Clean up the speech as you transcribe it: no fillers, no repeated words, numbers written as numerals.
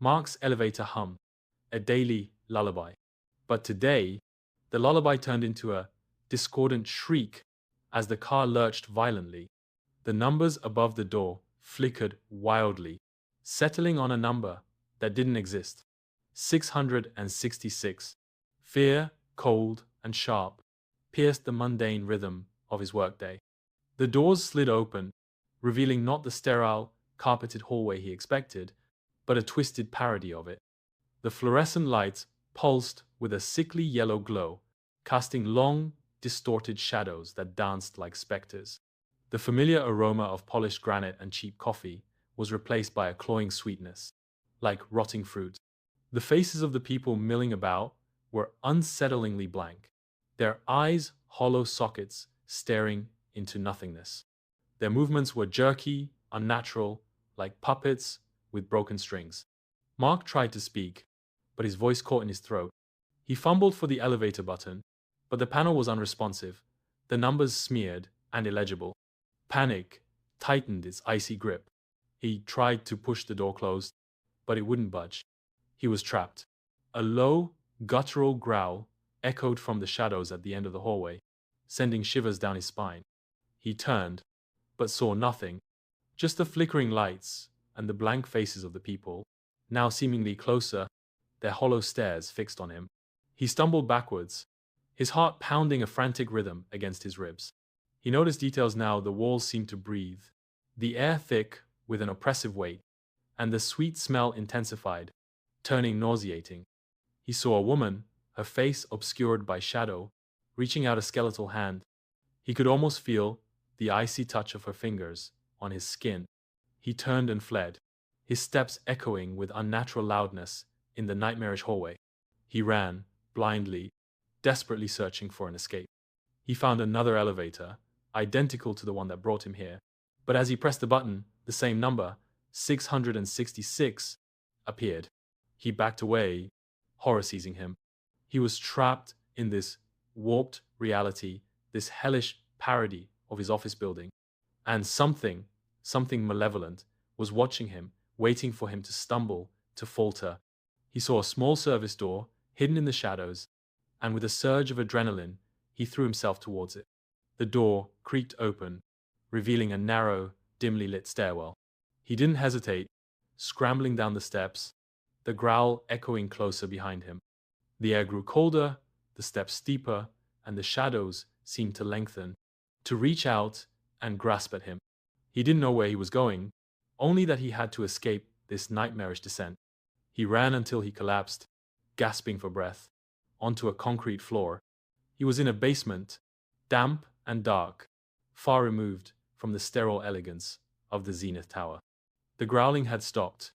Mark's elevator hummed, a daily lullaby. But today, the lullaby turned into a discordant shriek as the car lurched violently. The numbers above the door flickered wildly, settling on a number that didn't exist. 666. Fear, cold, and sharp, pierced the mundane rhythm of his workday. The doors slid open, revealing not the sterile, carpeted hallway he expected, but a twisted parody of it. The fluorescent lights pulsed with a sickly yellow glow, casting long, distorted shadows that danced like specters. The familiar aroma of polished granite and cheap coffee was replaced by a cloying sweetness, like rotting fruit. The faces of the people milling about were unsettlingly blank, their eyes hollow sockets staring into nothingness. Their movements were jerky, unnatural, like puppets with broken strings. Mark tried to speak, but his voice caught in his throat. He fumbled for the elevator button, but the panel was unresponsive, the numbers smeared and illegible. Panic tightened its icy grip. He tried to push the door closed, but it wouldn't budge. He was trapped. A low, guttural growl echoed from the shadows at the end of the hallway, sending shivers down his spine. He turned, but saw nothing, just the flickering lights and the blank faces of the people, now seemingly closer, their hollow stares fixed on him. He stumbled backwards, his heart pounding a frantic rhythm against his ribs. He noticed details now. The walls seemed to breathe, the air thick with an oppressive weight, and the sweet smell intensified, turning nauseating. He saw a woman, her face obscured by shadow, reaching out a skeletal hand. He could almost feel the icy touch of her fingers on his skin. He turned and fled, his steps echoing with unnatural loudness in the nightmarish hallway. He ran, blindly, desperately searching for an escape. He found another elevator, identical to the one that brought him here, but as he pressed the button, the same number, 666, appeared. He backed away, horror seizing him. He was trapped in this warped reality, this hellish parody of his office building, and something malevolent, was watching him, waiting for him to stumble, to falter. He saw a small service door, hidden in the shadows, and with a surge of adrenaline, he threw himself towards it. The door creaked open, revealing a narrow, dimly lit stairwell. He didn't hesitate, scrambling down the steps, the growl echoing closer behind him. The air grew colder, the steps steeper, and the shadows seemed to lengthen, to reach out and grasp at him. He didn't know where he was going, only that he had to escape this nightmarish descent. He ran until he collapsed, gasping for breath, onto a concrete floor. He was in a basement, damp and dark, far removed from the sterile elegance of the Zenith Tower. The growling had stopped,